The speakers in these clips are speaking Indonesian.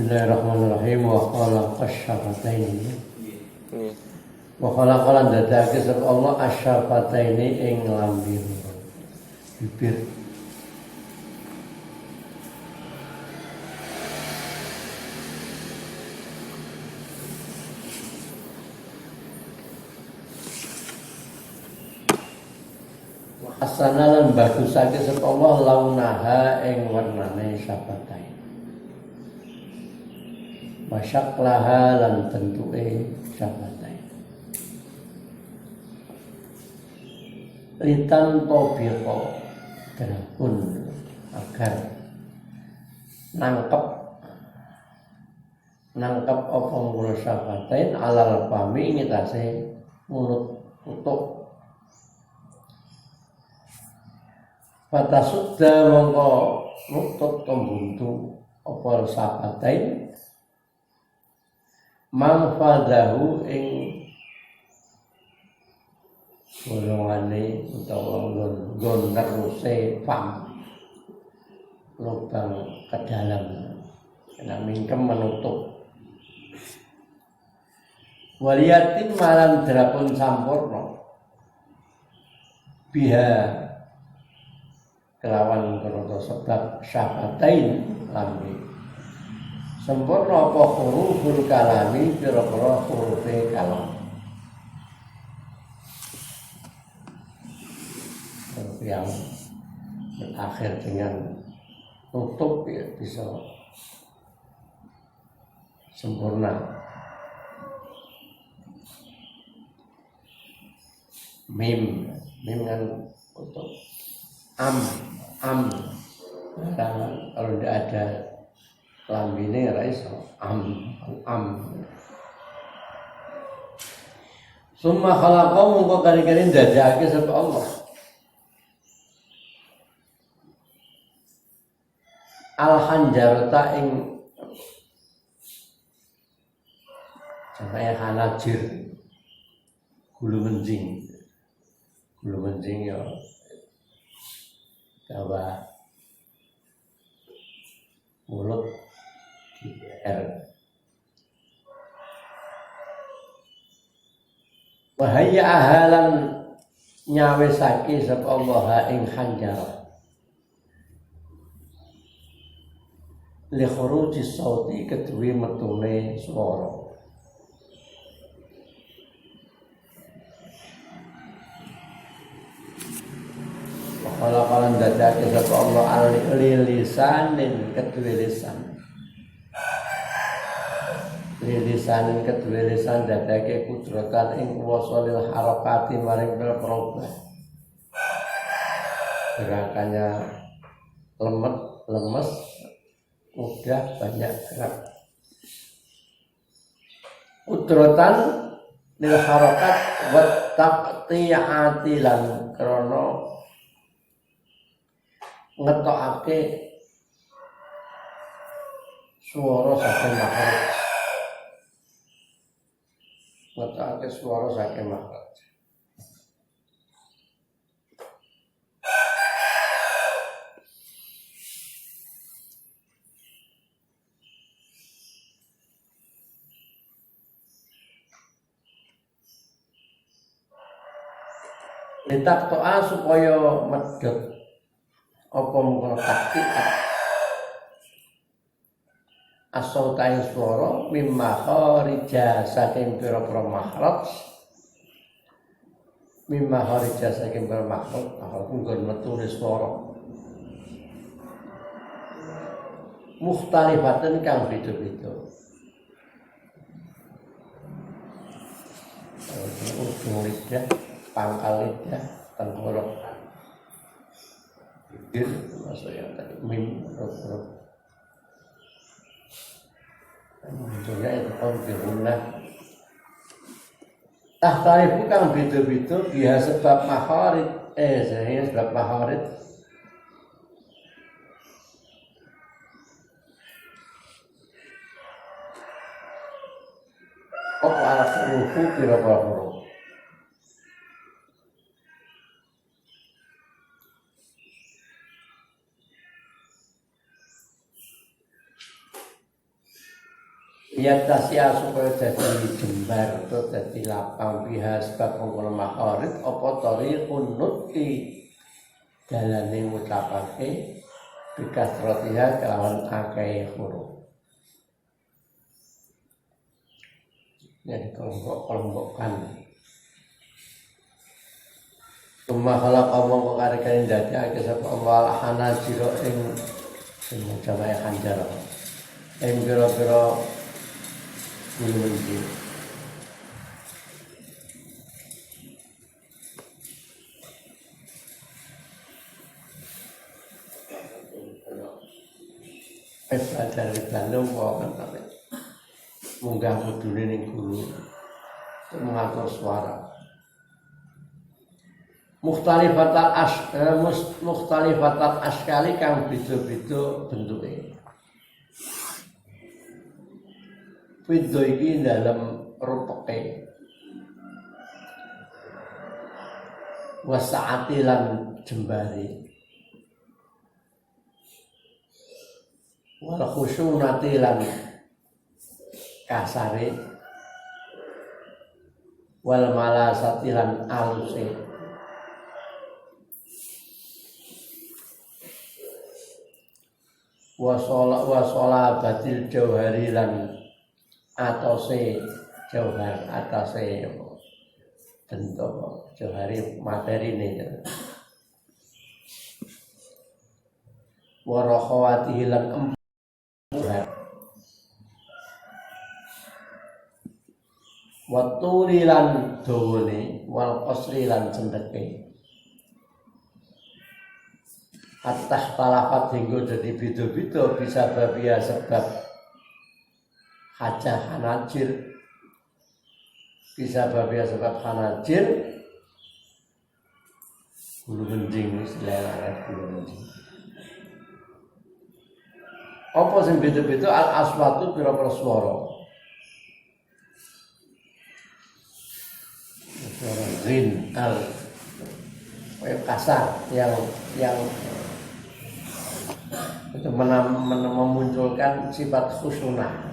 Bismillahirrahmanirrahim. Wa khalaqa asy-syafataini. Wa khalaqa lan dadake sapa Allah asy-syafataini ing lambe bibir. Asana lan bagusake sapa Allah launaha ing warnane syafatain. Masyaklaha lan bentuke syafatain. Litan tobiqo berapun agar nangkep apa ngurus syafatain alal fami ngitase mulut tutuk. Fatasudda mongko nutut kembuntu apa syafatain mangfadahu ing golongane utawa nggon teruse fam lubang ke dalam kena mingkem menutup waliyatin malan drapun sampurna biha kelawan krono sebab syafatain lambe sempurna apa huruful kalami pira-pira hurufe kalam yang berakhir dengan tutup ya bisa sempurna. Mim kan tutup. Kalau tidak ada lambine ora iso Summa khalaqahu mongko kali-kali ndadekake sapa Allah al-hanjarata ing sampai hanajir gulu menjing ya bahwa mulut di wahaya ahalan nyawesake sapa Allah ing hanjarah li khuruji sauti kedue metune swara Kala-kala dadake sapa Allah al-lisanin kedue lisan. Lisanin kedue lisan dadake kudratan ing kuwasa lil harakati maring perubah. Gerakannya lemes, mudah banyak gerak. Kudratan lil harakat wa taqti'ati lan krana ngetokake swara saking makhraj. Ngetokake swara saking makhraj. Ditak toa supaya medhot apa mung taktik asautain swara mimma kharija saking pira-pira makhraj aku nggon metune swara mukhtalifatan kang beda-beda ujung lidah pangkal lidah tenggorokan bibir masuk yang tadi mim rok munculnya itu konfirmuna tahtari bukan beda-beda dia sebab makharid sebab makharid apa alat ruhu kira-kira huruf Iya tasya supaya jadi jembar atau jadi lapang biha sebab mengkono makharid apa tariqun nutqi dalane ngucapake bikasratiha kelawan akeh huruf. Jadi kelompok-kelompokkan. Summa khalaq omong kekarikan dadekake sapa Allah hanajira ing jamaah hanjara. Ing pira-pira bulu-bulu. Belajar dalam kan tapi munggah mudune ning guru untuk mengatur suara. Mukhtalifatal askali kang beda-beda bentuke. Video iki dalam rupeke wasaati lan jembari wal khusyunati lan kasare wal malasati lan aluse wasola batil jauhari lan atase jauhar atase bentuk jauhari materi ini warakhawati lan empuhan watuli lan dawane wal qasri lan cendeke atah talafat hingga jadi beda-beda bisa babia sebab hajah hanajir bisa babia sebab hanajir bulu kencing selera bulu kencing apa sing beda-beda al aswatu pira-pira swara suara rin al kasar yang itu memunculkan sifat khusyunah.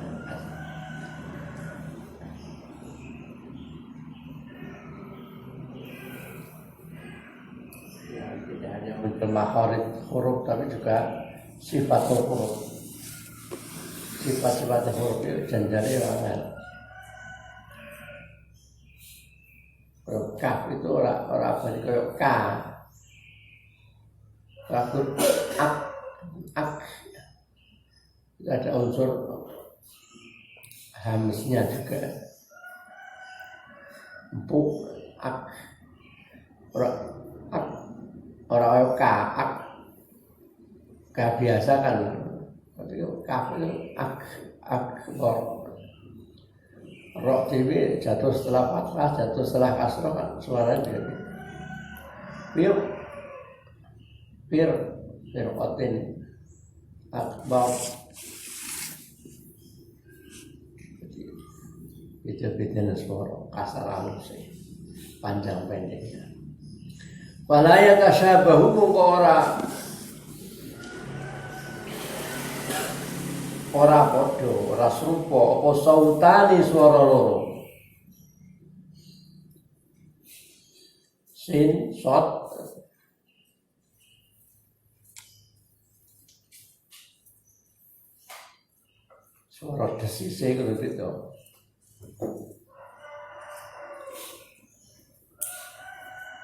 Ya, tidak hanya muncul makharid huruf tapi juga sifat huruf. Sifat-sifat huruf itu janjane banget. Kaf itu orang balik kayak K. Lalu ak ada unsur hamisnya juga. Empuk ak orang K biasa kan. Tapi kaf itu akbar. Rok TV jatuh setelah fathah, jatuh setelah kasroh kan suaranya dia. Pir kotin akbar. Beda-beda suara kasar halus panjang pendeknya. Walaya tasyabahu mungko ora padha, ora serupa apa sautane swara loro. Sin sot suara desise kuwi beda.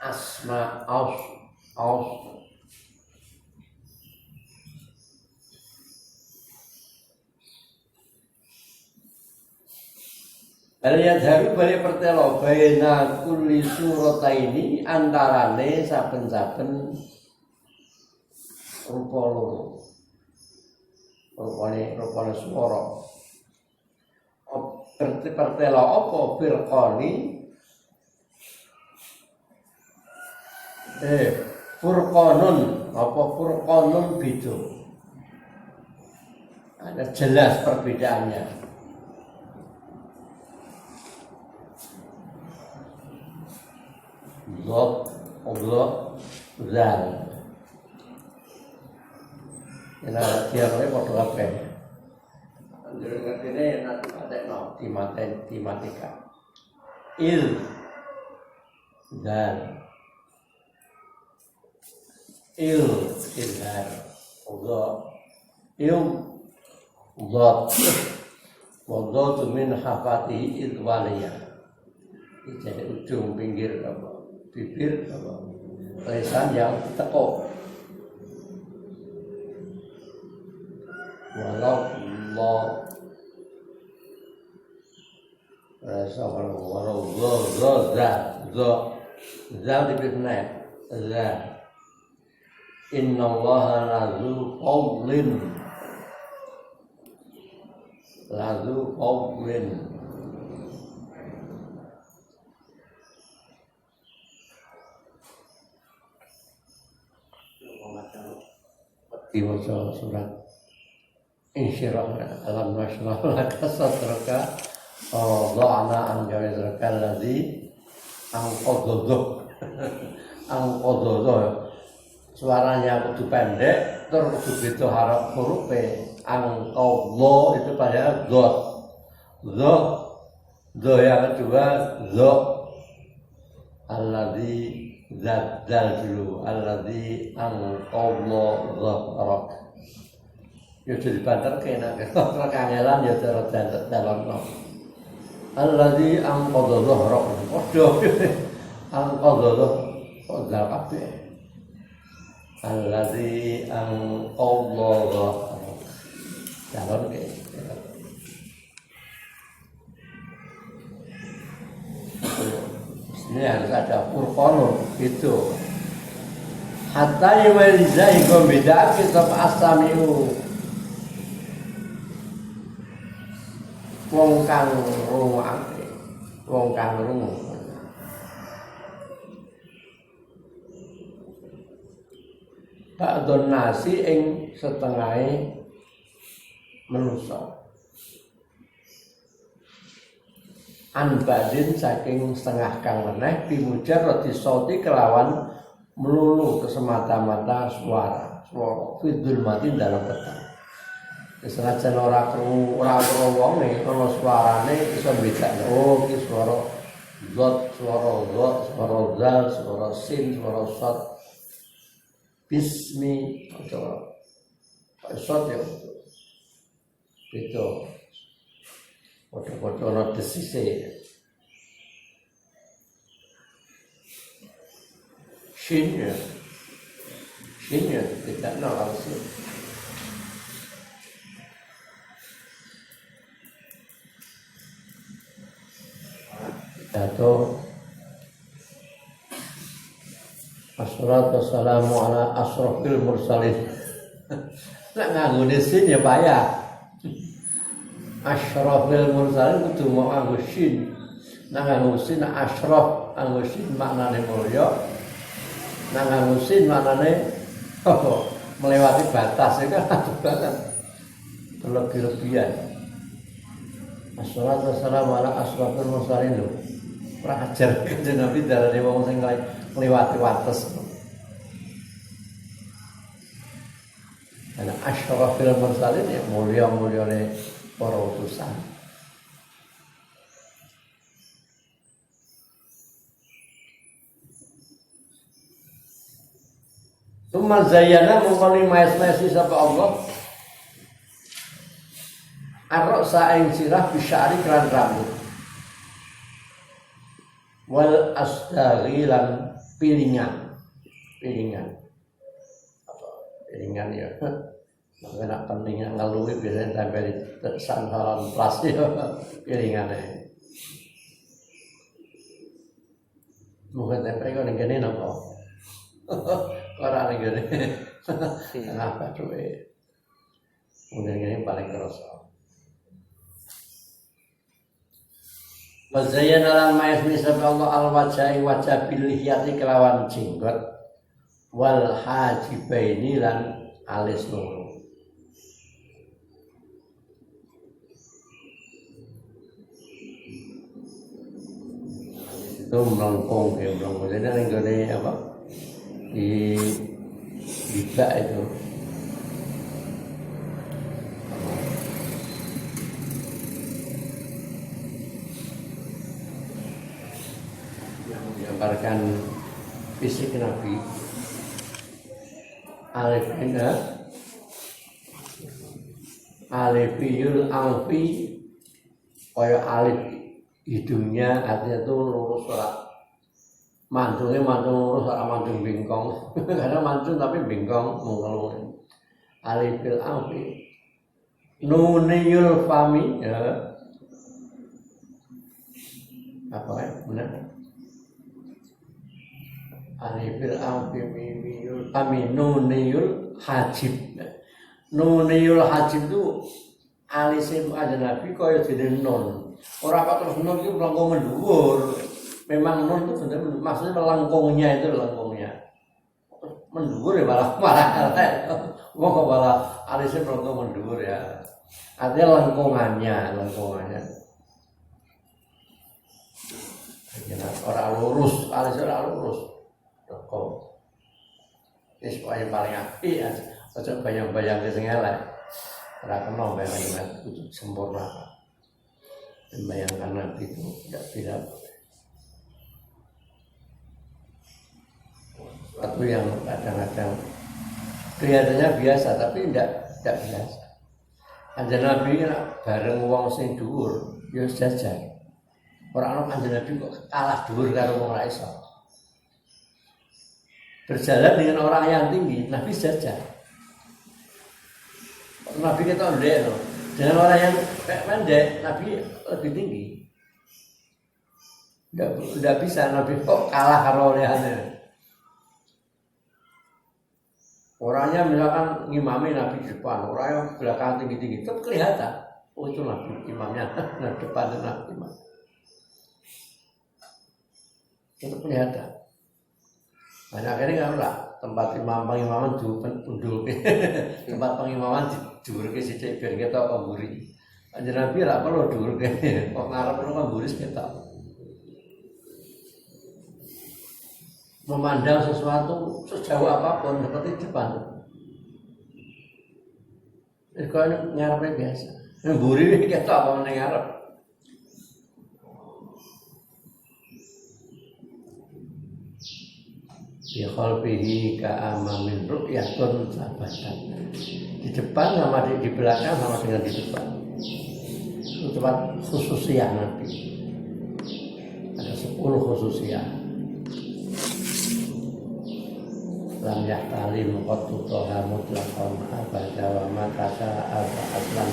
Asma aus Al-yadharu balik pertelo baina kulli surataini antarane saben-saben rupa loro. Rupane swara. Pertelo apa firqani? Furqanun, apa furqanun beda. Ada jelas perbedaannya. Allah zal. Ina tiap hari padha kabeh. Ngerti nanti patekno dimatikan. Dan ilhar Allah Wadatu min hafatihi idwaliya. Jadi ujung pinggir apa? Bibir apa? Lisan yang tekuk. Walau Allah rasa walau za dibitna za inna allaha lazu qawlin diwaca surat insyirah alam nashrah laka sadraka wada'na anka wizraka alladzi angqadha suaranya kudu pendek terus kudu beda huruf angqadha itu pada dha yang kedua dha alladzi dal dulu alladzi angqadha dhahrak ya jadi banter kena kangelan ya terus dalem alladzi angqadha dhahrak padha angqadha dhahrak kabeh alladzi angqadha dhahrak dalem ke ini harus ada furqanun itu hatta yuwalizai gombeda kitab asamiu wong kang runguake wong kang rungu ba'dun nasi ing setengahe manusa anbadin saking setengah kang meneh bimujarradi sauti kelawan melulu kesemata-mata suara fidul mati dalam petang senajan ora krungu wonge ana suarane iso bedakno oh iki swara zat swara zal swara sin swara sad bismi atau sad ya itu foto-foto ana desise shin ya tidak langsung atau assalatu wassalamu ala asrofil mursalin nak nganggo sin ya payah asrofil mursalin kudu mau nganggo shin nak nganggo sin asrof nganggo shin maknane mulya nak nganggo sin maknane melewati batas itu kan berlebih-lebihan assalatu wassalamu ala asrofil mursalin ora ajar kanjeng Nabi darane wong sing ngliwati wates. Ana asyrafil mursalin ya mulya-mulyane para utusan. Tsumma zayyana mungkali maes-maesi sapa Allah. Ar-ra'sa ing sirah bisyari kelan rambut. Wal asdari lan piringan ya makanya pentingnya ngeluhi biasanya sampai di sandaran plas ya piringannya mungkin sampai kau nenggeni nopo orang nenggeni kenapa tuh mungkin ini paling kerasa Wazayyana lan ma'ismi sabda Allah al-wajai wajah bilihiyati kelawan jenggot wal hajibaini lan alis loro itu melengkung jadi nenggone apa di bibak itu fisik Nabi. Alifiyul alfi kaya alif hidungnya artinya itu lurus ora mancungnya mancung lurus ora mancung bingkong karena mancung tapi bingkong mengkelung alifil alfi nuniyul fami ya apa ya benar alifil alfi mimiyul fami nuniyul hajib. Nuniyul hajib itu alisnya aja Nabi kaya jadi nun. Orang apa terus nun itu melengkung menduwur. Memang nun itu sebenarnya maksudnya melengkungnya itu melengkungnya. Menduwur ya malah mau malah alisnya melengkung menduwur ya. Artinya lengkungannya. Orang lurus, alisnya orang lurus. Lekung. Ini supaya paling api aja. Ojo bayang-bayang ke sing elek. Ora kena bayang-bayang kudu sempurna. Membayangkan Nabi itu tidak sesuatu yang kadang-kadang kelihatannya biasa tapi tidak biasa. Kanjeng Nabi bareng wong sing dhuwur ya jajar. Ora ana Kanjeng Nabi kok kalah dhuwur karo wong ra iso. Berjalan dengan orang yang tinggi, Nabi jajar. Nabi kita ndek loh. Dengan orang yang pendek, Nabi lebih tinggi. Tidak bisa Nabi kok kalah kalau olehane. Orangnya misalkan ngimami Nabi di depan, orang yang belakang tinggi-tinggi itu kelihatan. Oh itu Nabi imamnya, nah depan Nabi imam. Itu kelihatan. Banyak akhirnya kan lah tempat pengimaman duduk tempat pengimaman duduk sithik biar kita kemburi. Kanjeng Nabi ora perlu duduk kok ngarep perlu kemburi kita. Memandang sesuatu sejauh apapun seperti depan. Kalau ngarepnya biasa. Kemburi kita apa meneng ngarep. Di khalfihi ka'amamin ru'yatun sabatan. Di depan sama di belakang sama dengan di depan. Itu tempat khususiyah Nabi. Ada 10 khususiyah. Lam yahtalim qattu toha mutlaqan abada wa matasa abba aslan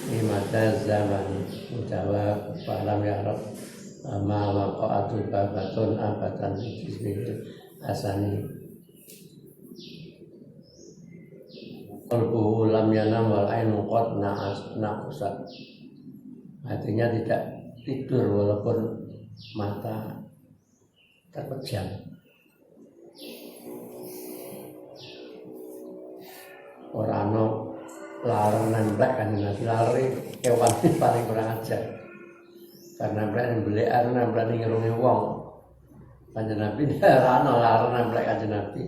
limadaz zaman mujawab falam yarab ma waqa'atul babatun abatan bismillah asani qalbuhu lam yanam wal ainu qad naqsat. Artinya tidak tidur walaupun mata terpejam. Ora ana larang nemplek kan lari kewan paling kurang ajar. Karena nemplek mbelekan nemplek ning irunge wong. Kanjeng Nabi ora ana larang nemplek Kanjeng Nabi.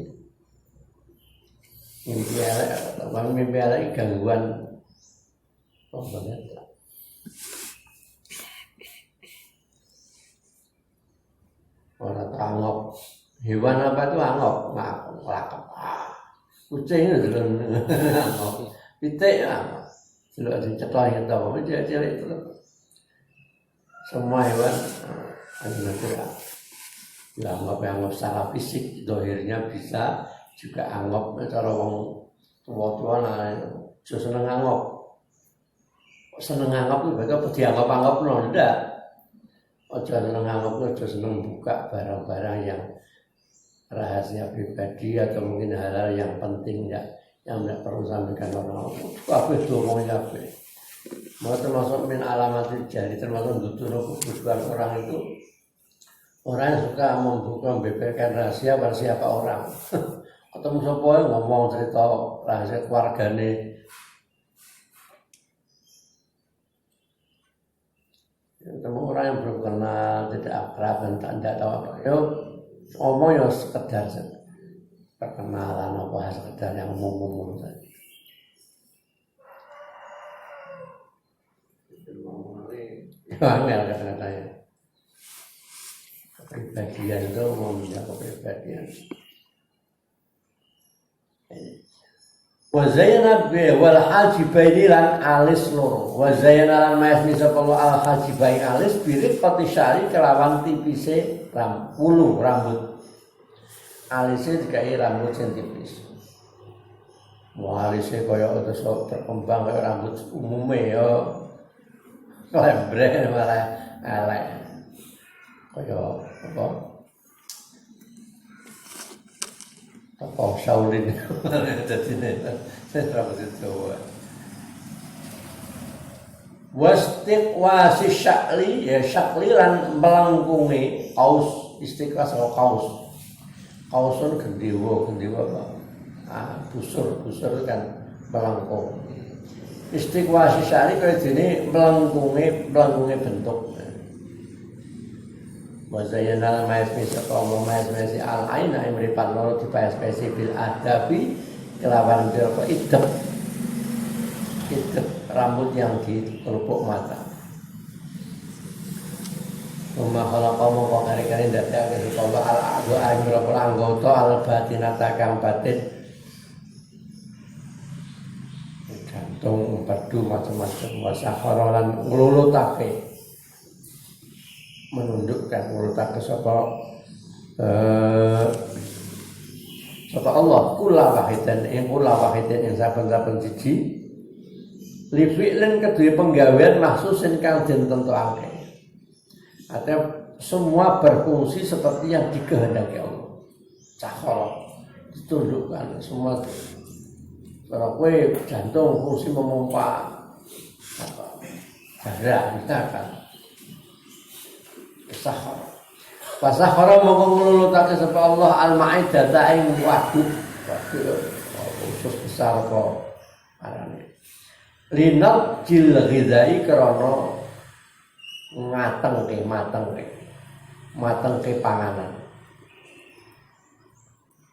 Mimpi elek gangguan banget. Orang angop hewan apa itu angop ngelakap kucing itu angop pitik angop sudah dicetak yang tahu cilik itu semua hewan ada anggap secara fisik dohirnya bisa juga anggap cara orang tua seneng anggap itu berarti apa dianggap no ndak. Ojo seneng anggap, ojo seneng buka barang-barang yang rahasia pribadi atau mungkin hal-hal yang penting ya, yang tidak perlu sampaikan orang. Apa itu ngomongnya apa? Mau termasuk min alamat jari, termasuk nutur kebutuhan orang itu. Orang yang suka membuka membeberkan rahasia pada siapa orang. Ketemu siapa ngomong cerita rahasia keluargane. Ketemu orang yang belum kenal, tidak akrab dan tidak tahu apa. Yo ngomong ya sekedar perkenalan apa sekedar yang umum saja. Itu ngomong ini, angel kata-katanya. kepribadian itu umumnya kepribadian. Wa zayyana wal hajibaini lan alis loro. Wa zayyana lan maesni sapa al hajibain alis birik kotisari kelawan tipise rambut. Alisnya dikai rambut sing tipis. Alisnya kaya terus berkembang kaya rambut umume ya. Lembre malah elek. Kaya apa? Apa Shaolin dadine rambut itu. Wastiqwasi syakli ya syakli lan melengkungi kaos istiqwas atau kaos. Kausun gendewa apa? Busur kan melengkung. Istiqwasi syakli kaya dene melengkungi bentuk. Wazayana maesmi sekolah maesmi al-aina imripan loro dipaes-pesi bil adabi kelawan apa idep rambut yang di kelupuk mata. Rumah kalau kamu kok kari-kari datang ke sekolah al-adu al-mirapul anggota al-batinata kang batin gantung padu macam-macam wasakharalan nglulutake menundukkan ngulutake sapa Allah kula wahidan ing saben-saben siji li fi'lin kedue penggawean mahsusin kang den tentuake. Artinya semua berfungsi seperti yang dikehendaki Allah. Sakhara ditundukkan semua. Kalau kue jantung fungsi memompa darah misalkan sakhara. Fasakhara mongko nglulutake sapa Allah al-ma'idata ing waduk khusus besar kok arane. Linal jil ghidai krana matengke panganan.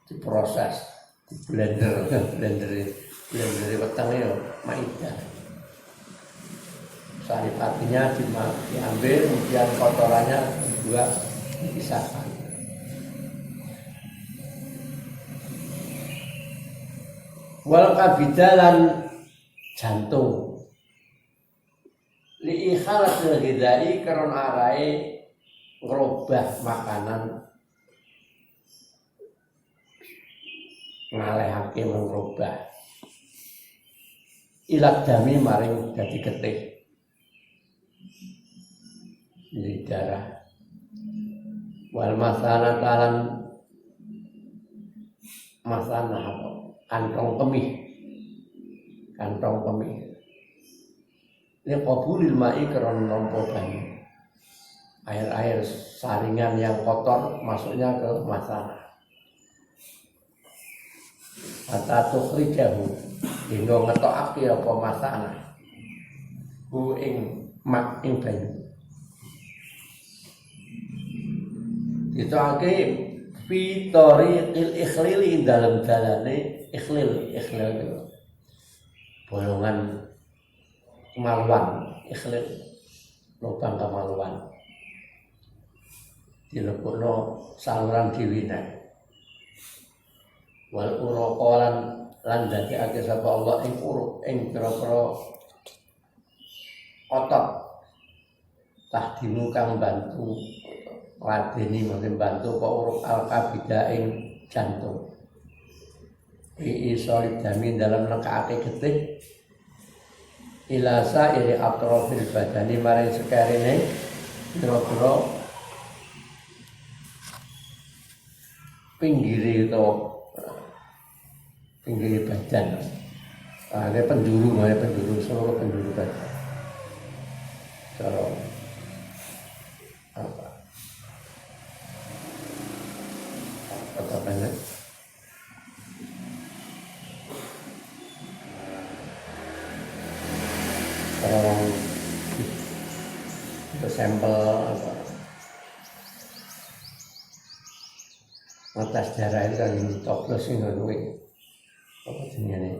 Diproses, di blender wetenge yo maidah. Saripatinya diambil, kemudian kotorannya dibuat dipisahkan. Wal kabidalan jantung li ikhalatil ghidai karena arahe ngrobah makanan ngalehake mengrobah ilat dami maring dadi getih di darah wal masalah talan masalah apa kantong kemih ini qabulil ma'i karena nampa banyu air saringan yang kotor masuknya ke masalah atau tukhrijahu hingga ngetokake apa masalah hu ing mak ing banyu ditokake fi tariqil ikhlili dalam dalane ikhlil itu bolongan kemaluan ikhlil lubang kemaluan dilebokno saluran diwina wal uraqalan lan dadekake sapa Allah ing uruk ing pira-pira otot tahdimu kang bantu ladeni membantu kok uruk al-kabida ing jantung iso dami dalam nekake getih ilasa iri atrofil badani maring sekarene kira-kira pinggir badan. Ada penjuru seluruh penjuru badan. Cara apa? Apa banyak? Untuk sampel apa? Atas darah itu kan ditoplos ini apa jenisnya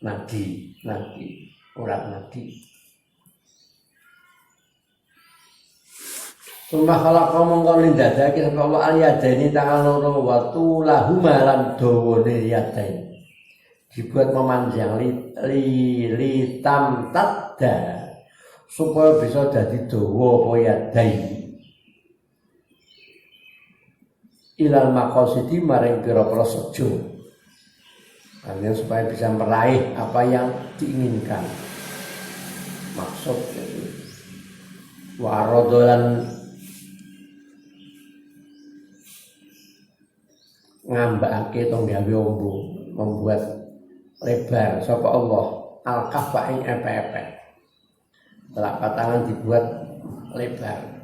nadi urat nadi Summa khalaqa mongko nindakake sapa Allah al-yadaini tangan loro wa tulahuma lan dawane yadain. Dibuat memanjang li tamtadda supaya bisa dadi dawa apa yadain. Ilal maqasidi maring pira-pira sejo. Artinya supaya bisa meraih apa yang diinginkan. Maksud wa aradolan ngambake tong gawe ombo, membuat lebar sapa Allah al-kafa ing epe-epe. Telapak tangan dibuat lebar.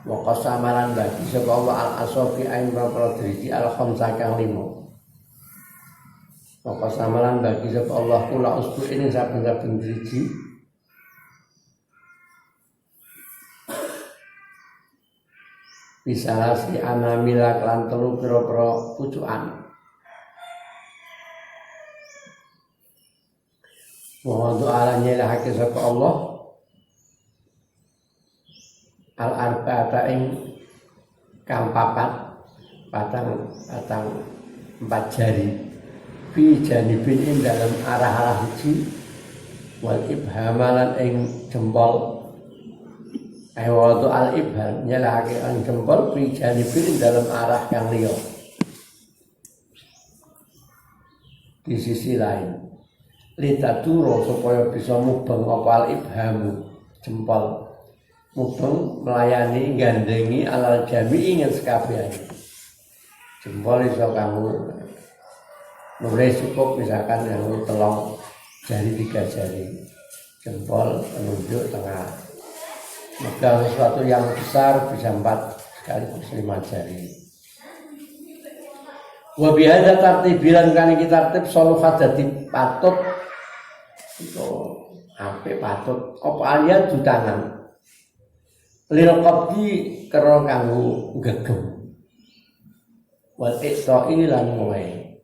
Wa qasamalan bagi sapa Allah al-asofi ain berprodi al-khamsa kang 5. Wa qasamalan bagi sapa Allah kula usbu ini saben-saben driji bisa si anamila kelan telu pira-pira pucukan. Wa doa nyelahake sapa Allah al-arba'ata ing kang papat patang 4 jari fi janibin ing dalam arah siji wal ibhamalan ing jempol waktu al-ibham nyelahake ing jempol fi janibin ing dalam arah yang liya di sisi lain litaturo supaya bisa mubeng apa al-ibhamu jempol mubeng melayani gandengi alal jami'i ing sekabehane. Jempol iso kanggo nulis cukup misalkan yang telong jari 3 jari. Jempol penunjuk tengah. Megang sesuatu yang besar bisa 4 sekaligus 5 jari. Wa bihadza tartibilan kan iki tertib soluhat dadi patut itu ape patut apa alian du tangan. Lil qabdi karo kanggo gegem wal iqsa'i lan mulai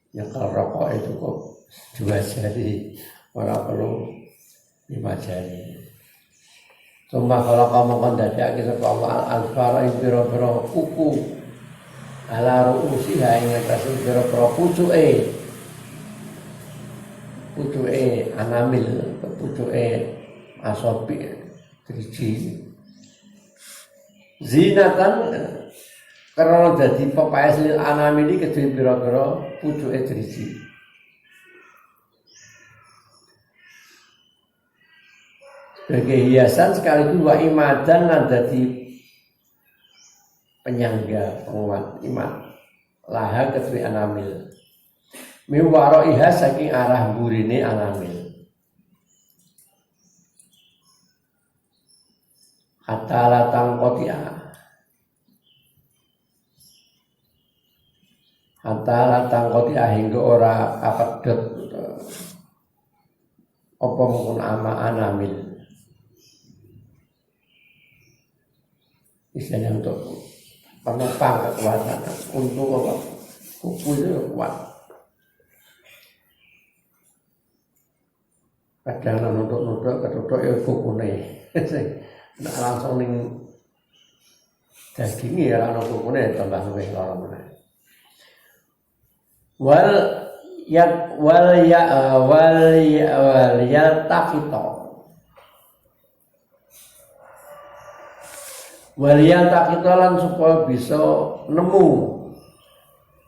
ya kalau rokok itu kok 2 jari ora perlu 5 jari. Summa kalau kamu kondadake sapa Allah al-alfara ing pira-pira kuku ala ru'usiha ing atas pira-pira pucuke anamil, pucuke asopi driji zinatan karena dadi pepaes lil anamil iki kedhe pira-pira pucuke driji sebagai hiasan sekaligus wa imadan lan dadi penyangga penguat iman laha kedhe anamil miwaro iha saking arah burine anamil hatta latang kotia hingga ora kapedhot apa mungkin ama anamil istilahnya untuk penopang kekuatan untuk apa kuku itu kuat. Kadang nutuk ketutuk ya kukune. Nek langsung ning daginge ya ana kukune tambah luwih lara meneh. Wal ya takito. Wal ya takito lan supaya bisa nemu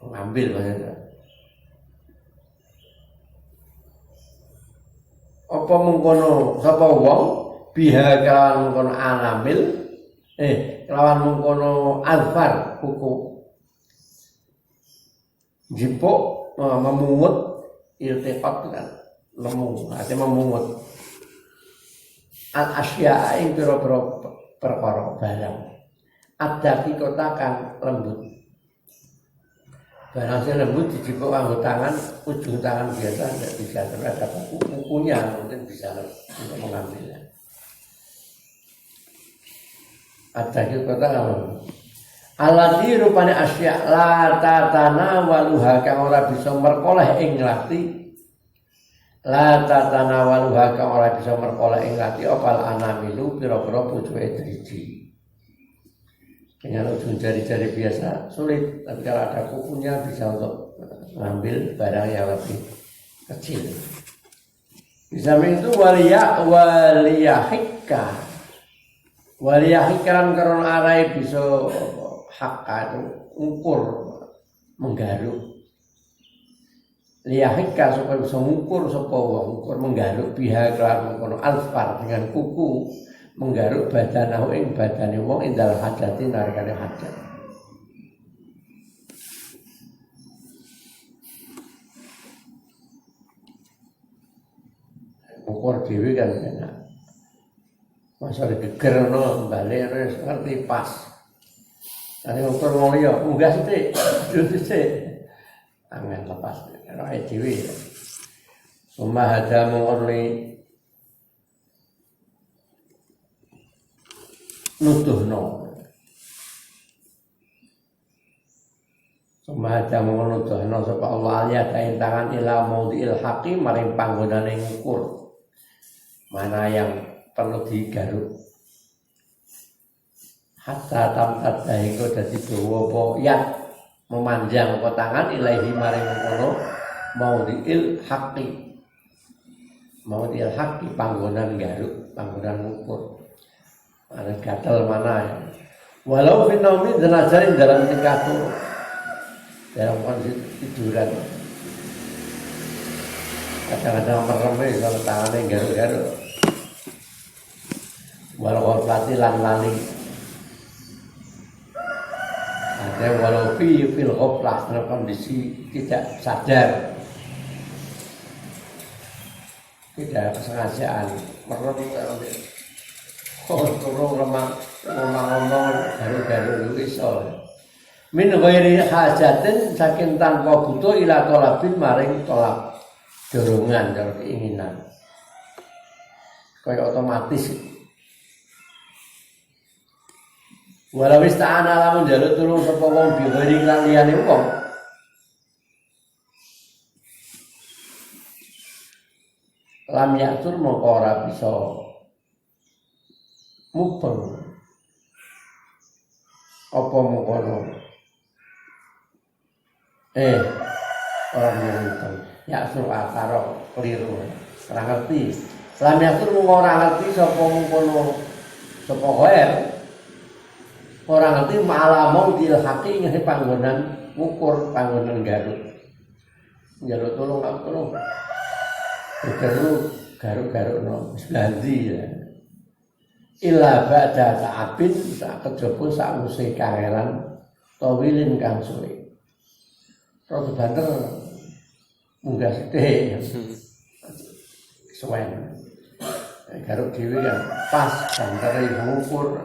ngambil maksudnya. Apa mengkono sapa wong biha kelawan mengkono anamil kelawan mengkono alfar kuku jipuk memungut iltifat kan nemu artinya memungut al asya ing pira-pira perkara barang ada kota kang lembut barang sing lembut dijipuk nganggo tangan ujung tangan biasa tidak bisa terhadap kukunya mungkin bisa untuk mengambilnya ada kota kang alati rupane asya la tatana waluha kang ora bisa merkoleh ing nglati La tatanawaluha kang ora bisa merkoleh ing lati opal anamilu pira-pira pucuke driji. Dengan ujung jari-jari biasa sulit, tapi kalau ada kukunya bisa untuk mengambil barang yang lebih kecil. Di samping itu waliyahikka karena arai bisa hakka itu ukur menggaruk. Liyahikka supaya bisa mengukur sapa wong, ukur menggaruk biha kelan kono alfar dengan kuku menggaruk badanahu ing badane wong indal hajati narikane hajat. Ukur dhewe kan enak. Masa digegerno balik terus ngerti pas. Ane ukur wong liya munggah sithik, sithik. Angin lepas rai dhewe. Sumahada mengorli nuduhno. Sumahada mengorli nuduhno sapa Allah aliyata tangan ila maudhi'il haqqi maring panggonane ngukur. Mana yang perlu digaruk. Hatta tamtat dahiko dadi dawa apa yat memanjang apa tangan ilaihi maring kono maudhi'il haqqi panggonan garuk, panggonan ngukur. Ana gatel mana ya. Walau fi naumi danajarin dalam tingkah turu. Dalam kondisi tiduran. Kadang-kadang merem kalau tangannya garuk-garuk. Walau pelatih lan lali. Ada walau fil ghaflah dalam kondisi tidak sadar, tidak kesengajaan, merem turun remang ngomong garu-garu iso. Min ghairi hajatin saking tanpa butuh ila tolabin maring tolak dorongan dan keinginan. Kayak otomatis. Walau ista'ana lamun njaluk tulung sapa wong bi ghairi lan liyane wong. Lam yatur mongko ora bisa mubeng apa mengkono orang yang ya suruh akaro keliru ora ngerti lam yatur mongko ora ngerti sapa mengkono sapa khair ora ngerti malamau dil haqi ing panggonan ngukur panggonan garuk njaluk tulung aku garuk no seblandi ya illa ba'da ta'abin sak kejaba sakwise kangelan tawilin kang suwe. Terus banter munggah sithik. Suwen. Garuk dhewe kan pas bantere ngukur.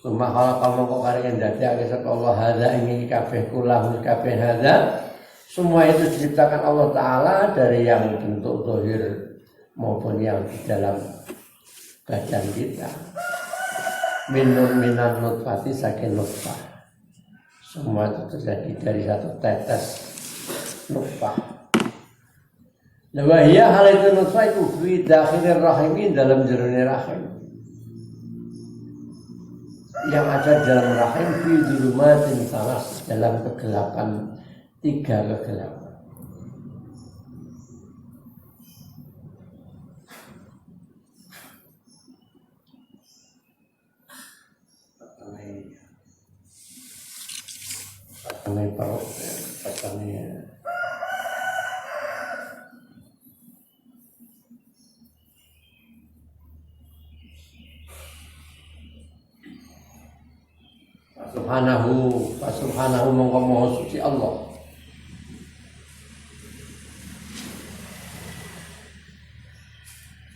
Sumah kamu kok kareng ndadekake sapa Allah hadza ing kabeh kulahu kabeh hadza. Semua itu diciptakan Allah Ta'ala dari yang bentuk zahir maupun yang di dalam badan kita. Minan nutfati saking nutfah. Semua itu terjadi dari satu tetes nutfah. Wahia hal itu nutfah itu fi dakhilir rahimin dalam jerone rahim. Yang ada dalam rahim fi dzulumatin salas dalam kegelapan 3 kegelapan. Patane perut, patane Subhanahu mongko maha suci Allah.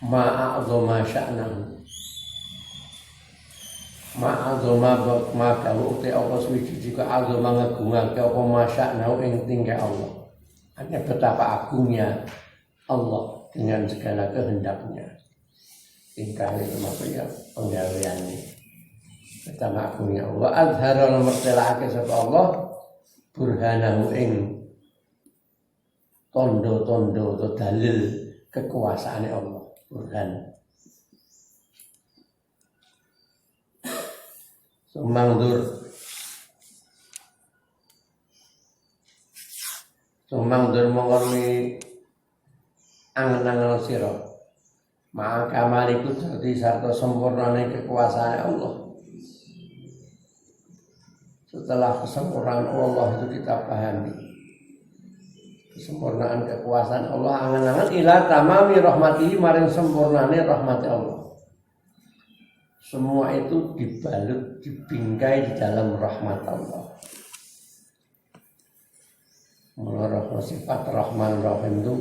Ma'adzama sya'nahu. Ma'adzama maka uti apa suci jika azama ngagungake apa masya'nahu ing tingkah Allah. Hanya betapa agungnya Allah dengan segala kehendaknya. Tingkah itu maksudnya penggaweannya. Betapa agungnya Allah. Azhara mertelake sapa Allah burhanahu ing tondo-tondo atau dalil kekuasaan Allah. Burhan. Sumangdur mongkoni angen-angen sira. Maka mariku dadi sarta sempurnane kekuasaan Allah. Setelah kesempurnaan Allah itu kita pahami. Kesempurnaan kekuasaan Allah angen-angen ila tamami rahmatihi maring sempurnane rahmat Allah. Semua itu dibalut, dibingkai di dalam rahmat Allah. Menurut sifat Rahman Rahim itu,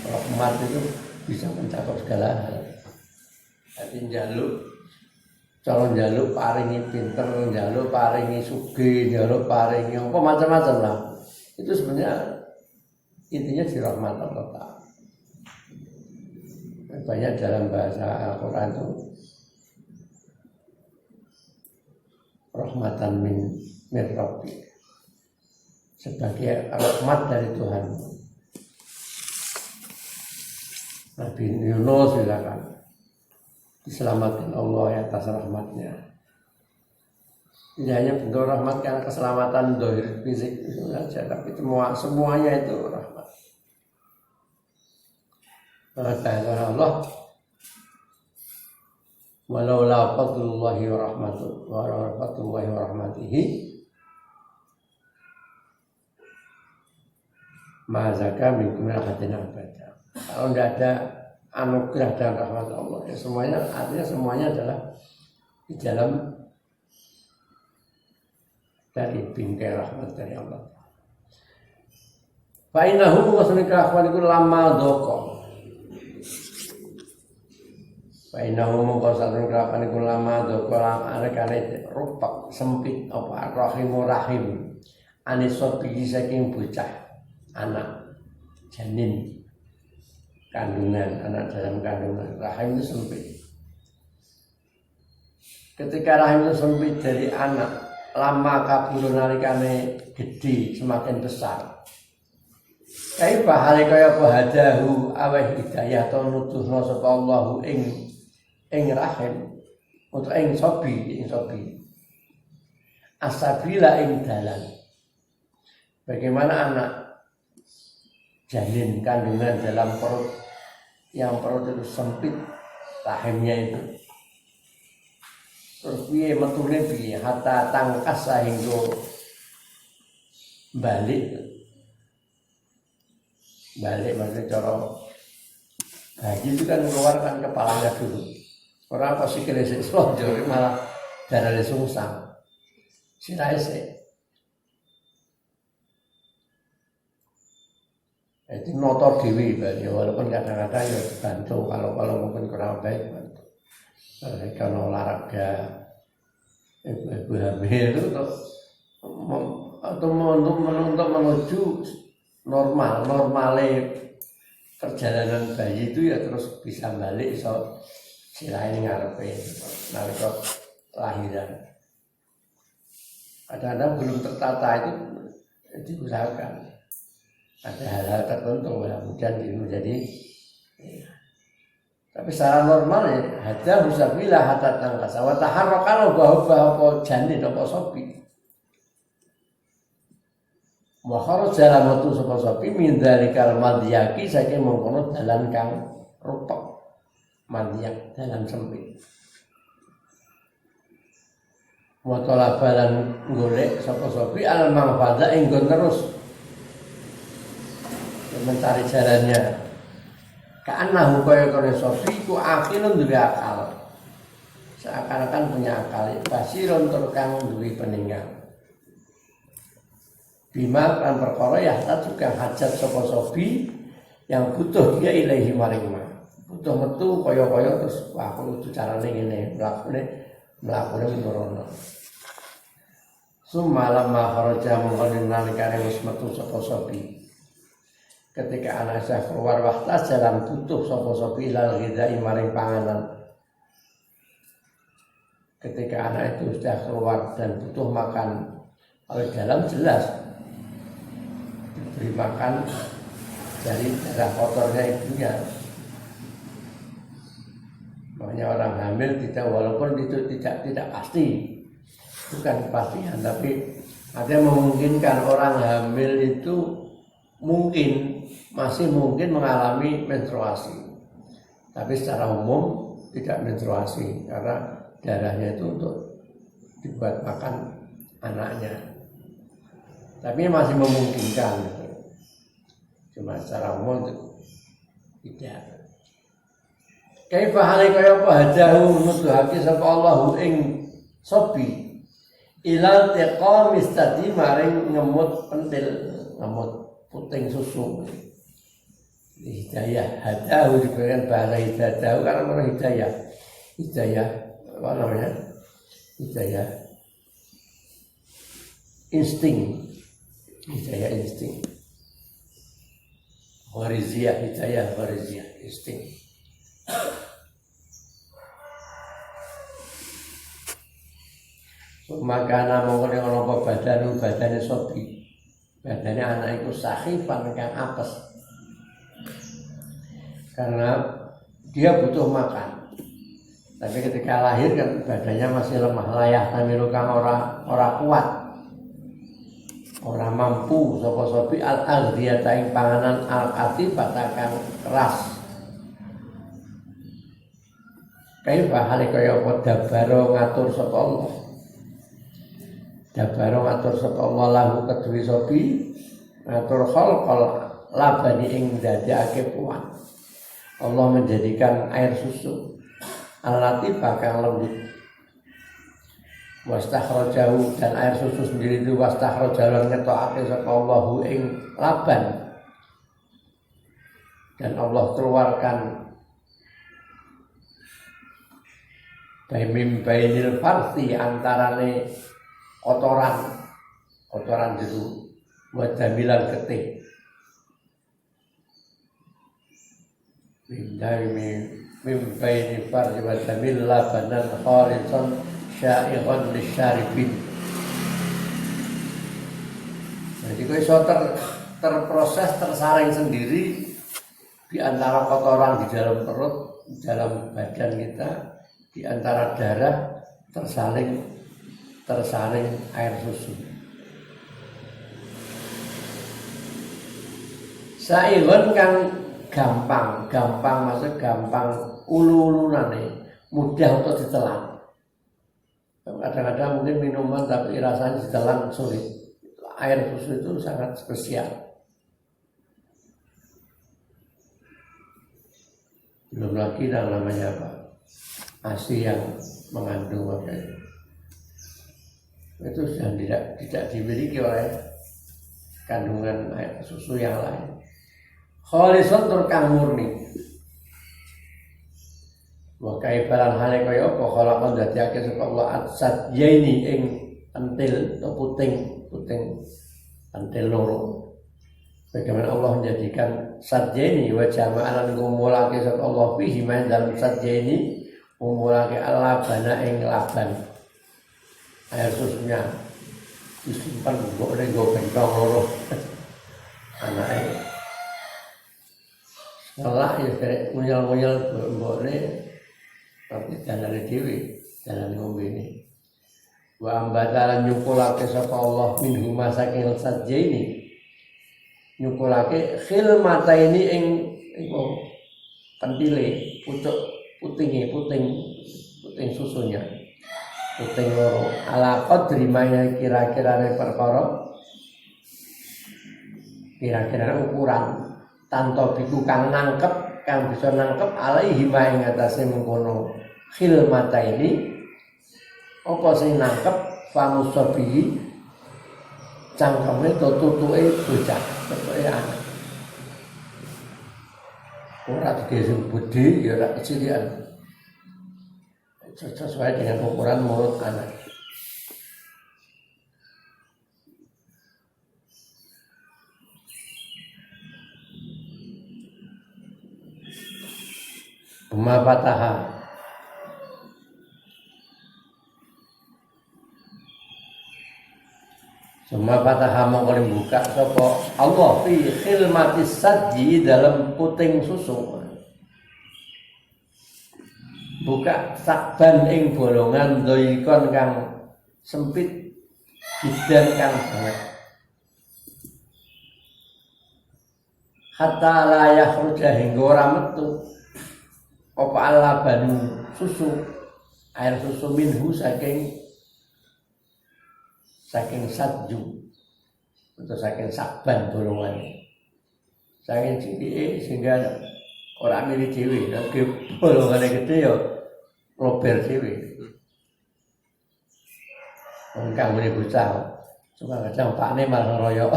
rahmat itu bisa mencakup segala hal. Jadi calon jaluk paringi pinter, jaluk paringi sugih, jaluk paringi apa macam-macam lah. Itu sebenarnya intinya di rahmat Allah Ta'ala. Banyak dalam bahasa Al-Quran itu rahmatan min Rabbi, sebagai rahmat dari Tuhan. Nabi Yunus silakan diselamatkan Allah atas rahmatnya. Tidak hanya bentuk rahmat karena keselamatan dohir fisik itu saja, tapi semuanya itu rahmat. Kata Allah, walau la fadlullahi wa rahmatihi ma zaka minkum ahadin abada. Kalau tidak ada anugerah dan rahmat Allah, ya semuanya artinya semuanya adalah di dalam dari bingkai rahmat dari Allah. Fa innahu wasnika akhwaniku lama doko. Fa innahu mengkosaken kelapan iku lama doko arekane rupak sempit apa rahim anis sopi saking bocah anak janin kandungan, anak dalam kandungan. Rahim itu sempit. Ketika rahim itu sempit dari anak, lama kabur nalikane gede semakin besar. Kaifa hale kaya apa hadahu aweh hidayah to nuduhna sapa Allahu ing rahim untuk ing sobi. Asabila ing dalan. Bagaimana anak janin kandungan dalam perut, yang perut itu sempit rahimnya itu, terus piye metune piye hatta tangkas sehingga balik maksudnya cara haji itu kan mengeluarkan kepalanya dulu. Orang apa sih kelesek selonjor malah darahnya sungsang siraise. Itu notor dewi ya, walaupun kadang-kadang ya dibantu kalau mungkin kurang baik bantu. Kalau olahraga ibu hamil itu untuk menuju normale perjalanan bayi itu ya terus bisa balik so silain ngarepe nalika lahiran. Kadang-kadang belum tertata itu diusahakan. Ada hal-hal tertentu ya, kemudian menjadi ya. Tapi secara normal ya hadza musabila hatta tangkasa wa taharraka bahwa janin apa sopi wa kharaja lamatu sapa sopi min dzalikal madiyaki saking mengkono dalan kang rupek madiyak dalan sempit wa talabalan golek sapa sopi al manfaza ing terus mencari jalannya. Ka'annahu kaya kaya sofi ku akhirun duwe akal. Seakan-akan punya akal. Basirun turkang duwe peninggal. Bima kan perkara ya tak juga hajat sapa sofi yang butuh dia ilahi maring ma. Butuh metu kaya-kaya terus wah aku kudu carane ngene, mlakune menurunno. Sumalam ma kharaja mongkon nalikane wis metu sapa sofi. Ketika anak saya keluar waktu jalan butuh sopo-sopi ilal ghidai maring panganan. Ketika anak itu sudah keluar dan butuh makan, oleh dalam jelas diberi makan dari darah kotornya ibunya. Makanya orang hamil tidak, walaupun itu tidak pasti, bukan kepastian, tapi ada yang memungkinkan orang hamil itu masih mungkin mengalami menstruasi, tapi secara umum tidak menstruasi karena darahnya itu untuk dibuat makan anaknya, tapi masih memungkinkan, cuma secara umum itu tidak. Kaifa hale kaya apa hadahu nuduhake sapa Allahu ing sobi ilal tiqamis tadi maring ngemut pentil, ngemut puting susu. Hidayah hadahu diberikan bahasa hidayah karena mana hidayah apa namanya, hidayah insting, hidayah insting, ghariziyah, hidayah ghariziyah, insting. Makana mongkone ana apa badane sobi, badane anak iku sakhifan kang apes, karena dia butuh makan. Tapi ketika lahir kan badannya masih lemah, layah tamilu kang ora kuat, ora mampu sapa sobi al-aghdiyata ing panganan al-atifata kang keras. Kaifa hale kaya apa dabaro ngatur sapa Allah, dabaro ngatur sapa Allah lahu kedue sobi ngatur khalqal labani ing dadekake puan. Allah menjadikan air susu al-latifah kang lembut, wastakhrajahu, dan air susu sendiri itu wastakhrajahu ngetokake sapa Allahu ing laban, dan Allah keluarkan baimim bainil farsi antarane kotoran jeru buat jamilan getih. Mim bainil farsi wa jamil labanan khalisan sya'iqan lisyaribin. Jadi kok iso terproses, tersaring sendiri di antara kotoran di dalam perut, di dalam badan kita, di antara darah tersaling air susu. Sa'iqan kan gampang maksud gampang ulu-ulunane, mudah untuk ditelan. Kadang-kadang mungkin minuman tapi rasanya ditelan sulit. Air susu itu sangat spesial. Belum lagi namanya apa? ASI yang mengandung apa itu sudah tidak dimiliki oleh kandungan air susu yang lain. Khalisun tur kang murni. Wa kaifalan hale kaya apa khalaqan dadiake sapa Allah atsat yaini ing pentil atau puting pentil loro. Bagaimana Allah menjadikan satyaini wa jama'alan ngumpulake sapa Allah fihi man dalam satyaini ngumpulake al-labana ing laban. Air susunya disimpan mbok ning nggo bentong loro. Anake ngelak ya derek ngunyal-ngunyal mbokne tapi dalane dhewe, dalane ngombe ini. Wa ambatalan nyukulake sapa Allah minhu masaking satyaini. Nyukulake khilmata ini ing pentile puting susunya, puting loro ala qadri maya kira-kirane perkara, kira-kira ukuran tanto biku kang nangkep, kang bisa nangkep alaihi ing atase mengkono khilmata ini apa sing nangkep famusabihi cangkeme tutuke bocah, tutuke anak. Ora digesem budi ya ora kecilian. Sesuai dengan ukuran mulut anak. Ma fataha Semua fataha mongko buka sapa Allah fi khilmatis sadji dalam puting susu. Buka sakban ing bolongan doikon kang sempit bidan kang sangat. Hatta la yakhruja hingga ora metu apa alabanu susu air susu minhu saking sadju atau saking sakban bolongan saking cilik sehingga orang milih dewi nanti bolongannya gede ya lober dewi kang ini bocah cuma kadang pakne malah ngeroyok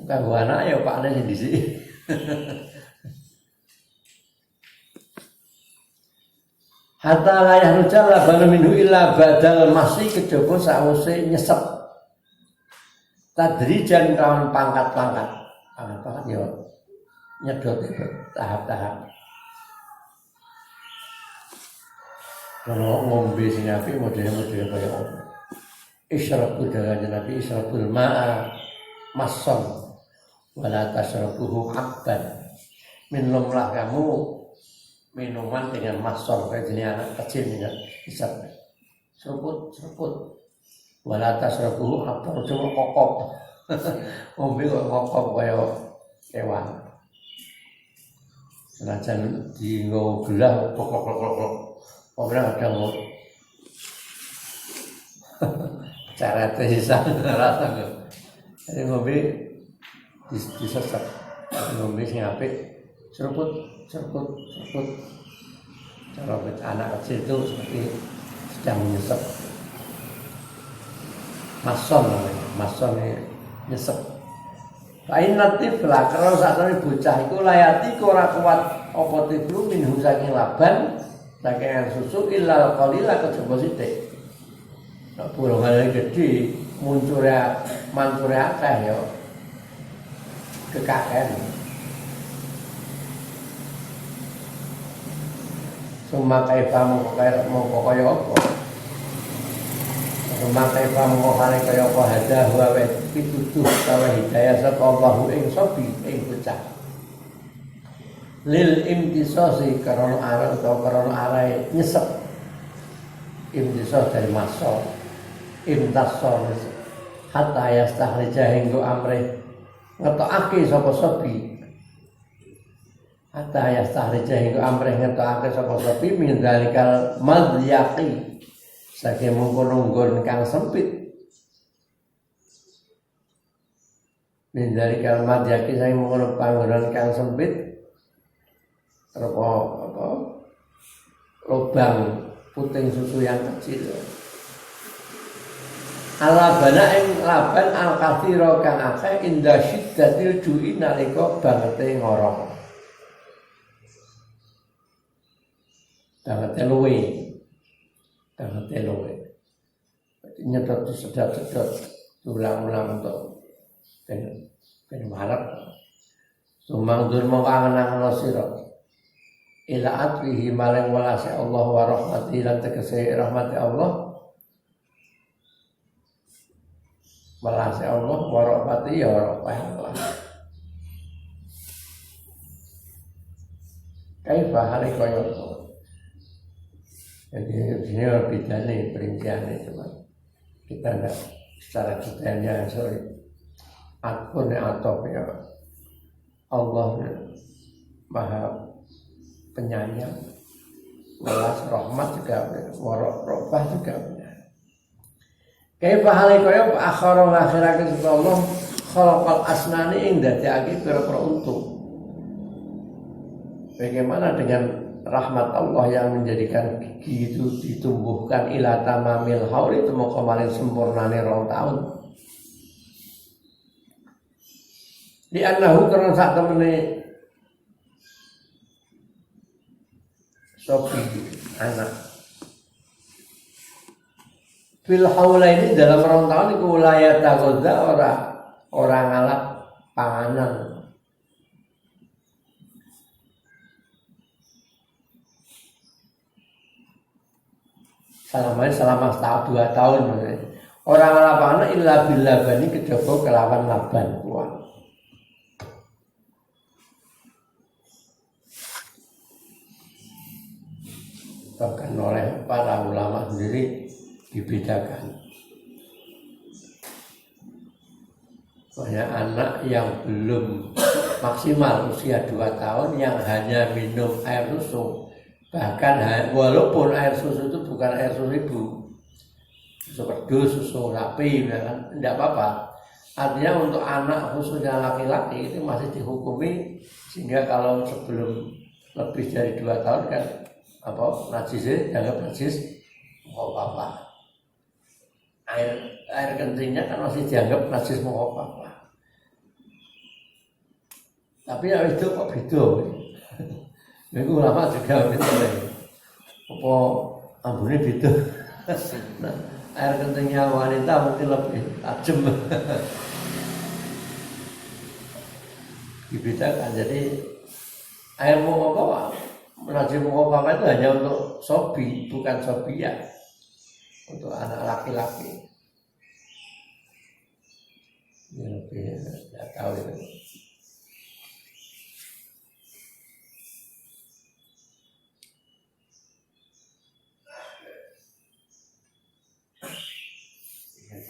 kang anak ya pakne sing dhisik hatta la yahrujal labanu minhu illa badal masih kejaba sawise nyesep tadrijan kawan pangkat-pangkat ya nyedot itu tahap-tahap kalau ngombe sing apik model-model kaya ngono isyrabu dalan Nabi isyrabul ma'a masson wala tasrabuhu habban minumlah kamu minuman dengan masol kayak jenis anak kecil dengan isap seruput wala tasrabuhu habban cuma kokop ngombe kok kokop kaya kewan senajan di gelah pokok orang ada mau cara tersisa rasa jadi ngombe disesat ngombe sing apik seruput cara anak kecil itu seperti sedang menyesep mason namanya mason ini nyesep lain natif lah karena saat ini bocah itu layati ora kuat apa tiflu minhu saking laban saking susu illal qalila kejaba sithik nek bolongan gede mancure akeh ya kekaken summa kaifa mongko kaya apa summa kaifa mongko kaya apa hadah wa pitutuh kawa hidayah sapa Allahu ing sobi ing bocah lil imtisasi karena arah atau karena arah nyesep imtisas dari masal imtasal hatta yastahrijah hingga amre ngetokake sapa sobi hatta yastahrijah hingga amre ngetokake sapa sobi min dalikal madhyaqi saking mengkono-nggon kang sempit min dalikal madhyaqi saking mengkono panggonan kang sempit apa lubang puting susu yang kecil alabana ing laban al-kathira kang akeh inda syiddatil ju'i nalika bangete ngorong bangete luwe nyedot sedot ulang-ulang untuk ben marep sumang dur mongko angen-angen sira ila atlihi maling walase Allah wa rahmati lan tegese rahmati Allah walase Allah wa rahmati ya Allah kaifa hale koyo jadi ini bedanya perinciannya cuma kita tidak secara detailnya akun atau ya Allah maha penyayang, welas rahmat juga benar, warahmah juga benar. Kaya pahale kaya akhara ngakhirake sapa Allah khalaqal asnani ing dadekake pira-pira untu. Bagaimana dengan rahmat Allah yang menjadikan gigi itu ditumbuhkan ila tamamil haul itu mau kemarin sempurnane 2 tahun. Di annahu karena sak temene sopi anak fil haula ini dalam 2 tahun iku layat tagoza orang ngalap panganan selama setahun 2 tahun Orang lapangna illa bilabani kejaba kelawan laban kuwi. Bahkan oleh para ulama sendiri dibedakan. Banyak anak yang belum maksimal usia 2 tahun yang hanya minum air susu, bahkan walaupun air susu itu bukan air susu ibu, susu kerdus, susu sapi, ya kan, tidak apa-apa. Artinya untuk anak khususnya laki-laki itu masih dihukumi, sehingga kalau sebelum lebih dari 2 tahun kan najisnya dianggap najis, mau apa? Air kencingnya kan masih dianggap najis, mau apa? Tapi ya itu kok beda. Itu ulama juga gitu ya. Apa ambune beda. Nah, air kencingnya wanita mungkin lebih tajam. Dibedakan. Jadi air mukoka, najis mukoka itu hanya untuk sobi, bukan sobia. Untuk anak laki-laki. Ini lebih tidak tahu itu.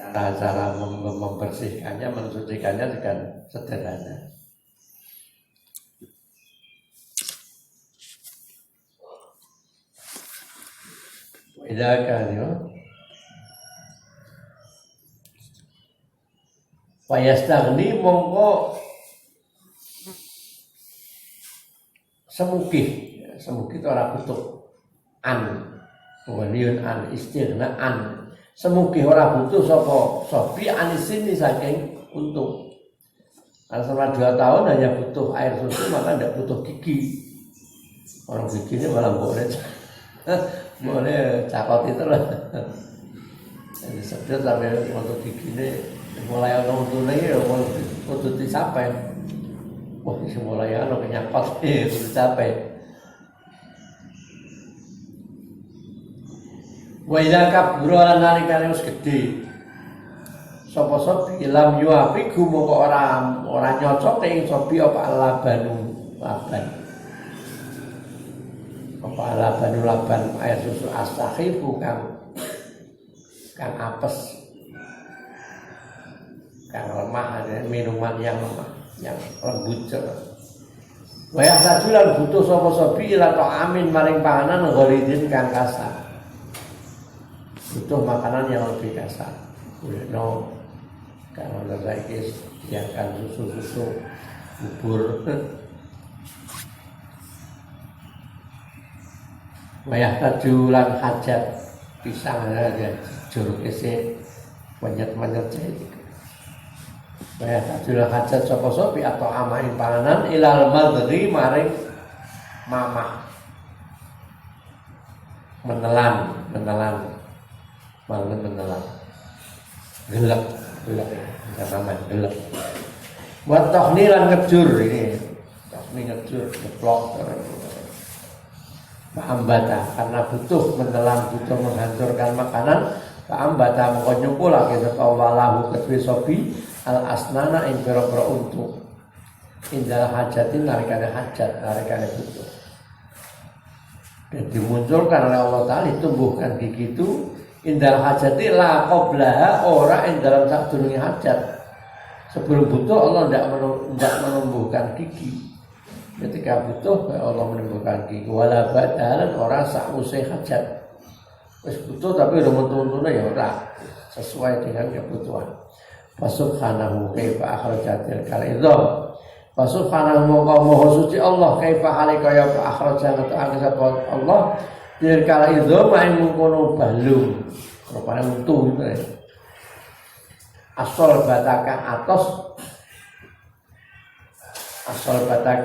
Cara membersihkannya, mensucikannya dengan sederhana. Bedakan ya. Payastagni mongko semukih itu ora butuh waliun istighnaan. Semugih ora butuh sapa sobi anisini saking untung. Kalau selama 2 tahun hanya butuh air susu, maka tidak butuh gigi. Orang giginya malah boleh cakot itu lah. Jadi sedot sampai untuk giginya mulai untune ya kudu dicapai. Wah, mulai nyakot kudu dicapai. Wa idza kabura nalikane wis gedhe sapa sobi lam yuafiku moko ora nyocok ing sobi apa laban air susu astakhifu kang apes, kang lemah, minuman yang lemah, yang lembut. Wa yahtajulan butuh sapa sobi ila amin maring panganan ghalidin kang kasar. Butuh makanan yang lebih kasar. No, kalau lagi diakan susu bubur. Wayah tajulan hajat pisang aja juruk isi banyak jadi. Wayah tajulan hajat sopo-sopi atau amain panganan ilal madri maring mamah menelan gelap gelap buat tohnilan ngejur ini ngejur ngeplok ambata karena butuh menelan, butuh menghancurkan makanan ambata mengkonyuku lagi sekawalahu kedua sobi al asnana ing pira-pira untuk indal hajatin narikane hajat narikane butuh dan dimunculkan oleh Allah Ta'ala ditumbuhkan gigi itu indal hajati la qablaha ora ing dalam sadurunge hajat. Sebelum butuh Allah tidak menumbuhkan gigi. Ketika butuh Allah menumbuhkan gigi. Wala badalan ora sakwise hajat. Wis butuh tapi ora metu-metune ya ora sesuai dengan kebutuhan. Subhanahu kaifa akhrajatil kalidham. Subhanahu maha suci Allah kaifa halika ya akhrajana ta'ala Allah dir kala itu main mengkono balung rupanya untu gitu ya. Asal bataka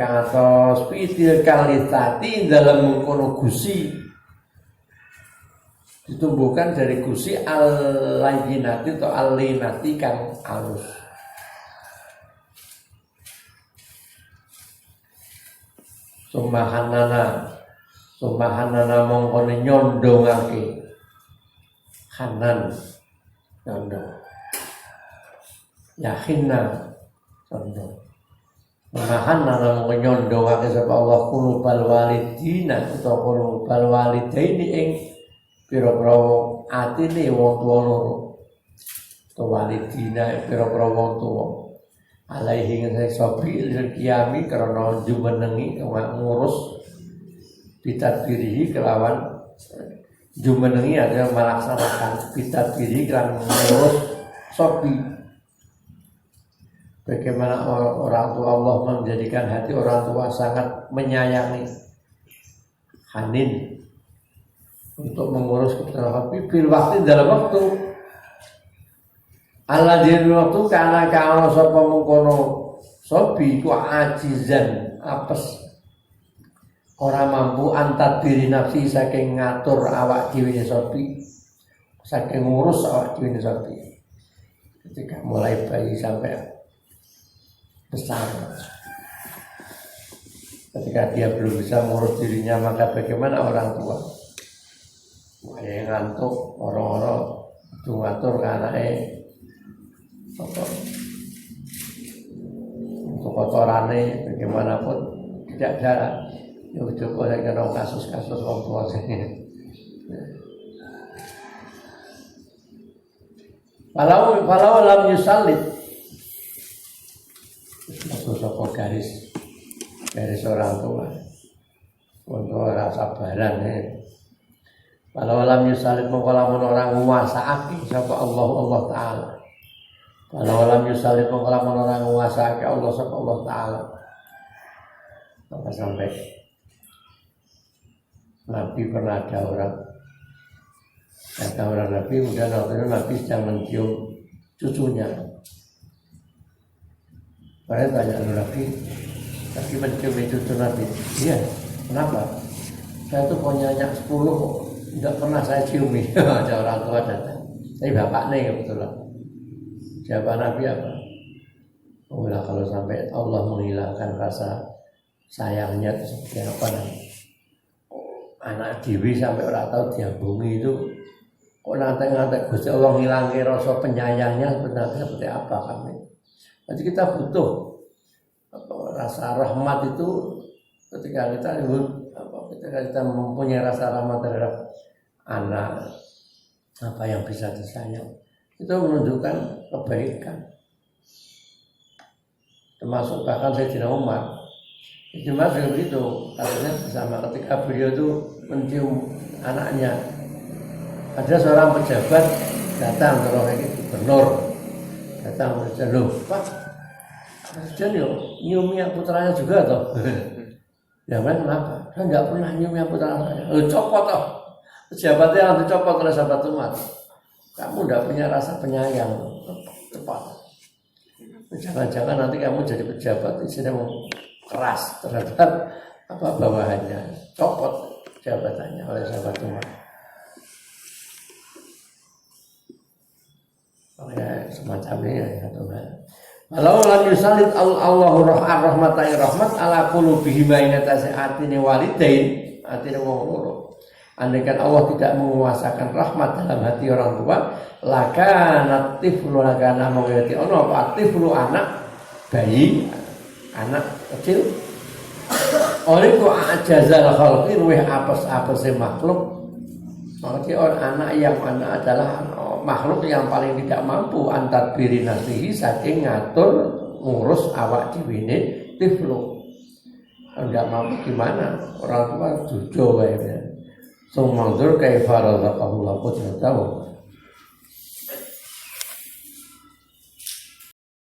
atos pitir kali tati dalam mengkono gusi ditumbuhkan dari gusi al-layyinati atau al-linati kang alus. Sumahanana mongkone nyondongake hanan condong. Yakinna condong. Menahan nang nyondongake sapa Allah qulubal walidina utawa qulubal walidaini ing pira-pira atine wong tuwa loro. Utawa walidina pira-pira wong tuwa. Alaihi ngasih sobi kiami karena jumenengi ngurus bitadbirihi kelawan jumenengi adalah melaksanakan bitadbirihi kelawan ngurus sobi. Bagaimana orang tua Allah menjadikan hati orang tua sangat menyayangi, hanin untuk mengurus keputusan bil waktu dalam waktu. Allah di waktu karena kalau sapa mengkono sobi ku ajizan apes orang mampu antar diri nafsi saking ngatur awak dhewe sobi, saking ngurus awak dhewe sobi. Ketika mulai bayi sampai besar, ketika dia belum bisa mengurus dirinya, maka bagaimana orang tua? Yang ngantuk, orang-orang itu ngatur ke anaknya untuk kotorannya, bagaimanapun tidak jalan. Ya udah boleh kena kasus-kasus orang tua saya. Walau lam yusallit, sosok garis orang tua untuk rasa baran Walau alam yusalib mengkolamun orang nguasa'aki sapa Allah Ta'ala. Walau alam yusalib mengkolamun orang nguasa'aki Allah sapa Allah Ta'ala. Maka sampai Nabi pernah ada orang kata orang Nabi, kemudian waktu itu Nabi sedang mencium cucunya. Saya tanya Nabi mencium cucu Nabi. Iya, kenapa? Saya tuh punya anak 10 tidak pernah saya ciumi. Ada orang tua datang. Tapi bapaknya kebetulan. Jawaban Nabi apa? Oh, kalau sampai Allah menghilangkan rasa sayangnya itu seperti apa nanti? Anak Dewi sampai orang tahu diambungi itu. Kok nanti Gusti Allah menghilangkan rasa penyayangnya sebenarnya seperti apa kami? Jadi kita butuh rasa rahmat itu ketika kita mempunyai rasa rahmat terhadap anak, apa yang bisa disayang, itu menunjukkan kebaikan. Termasuk bahkan Sayyidina Umar, Sayyidina Umar begitu, artinya bersama ketika beliau itu mencium anaknya, ada seorang pejabat datang ke orang ini gubernur. Datang loh, Pak, Presiden nyiumnya putranya juga toh. Ya kan kenapa? Saya nggak pernah nyiumnya putra saya. Copot toh. Pejabatnya yang dicopot oleh sahabat umat. Kamu nggak punya rasa penyayang. Cepat. Jangan-jangan nanti kamu jadi pejabat isinya keras terhadap bawahannya. Copot jabatannya oleh sahabat umat. Ya, semacamnya ya Tuhan. Kalau lam yusallit Allahu rahmatai rahmat ala qulubihim ing atase atine walidain, atine wong loro. Andaikan Allah tidak menguasakan rahmat dalam hati orang tua, lakana tiflu lakana mengeti ono apa tiflu anak bayi, anak kecil. Oleh ku ajazal khalqi luwih apes-apese makhluk. Maksudnya orang anak yang mana adalah makhluk yang paling tidak mampu antar diri nasihi saking ngatur ngurus awak diwine tiflu. Enggak mampu gimana orang tua jujo kayaknya. Sumangdur kaifa razaqahullahu qudratahu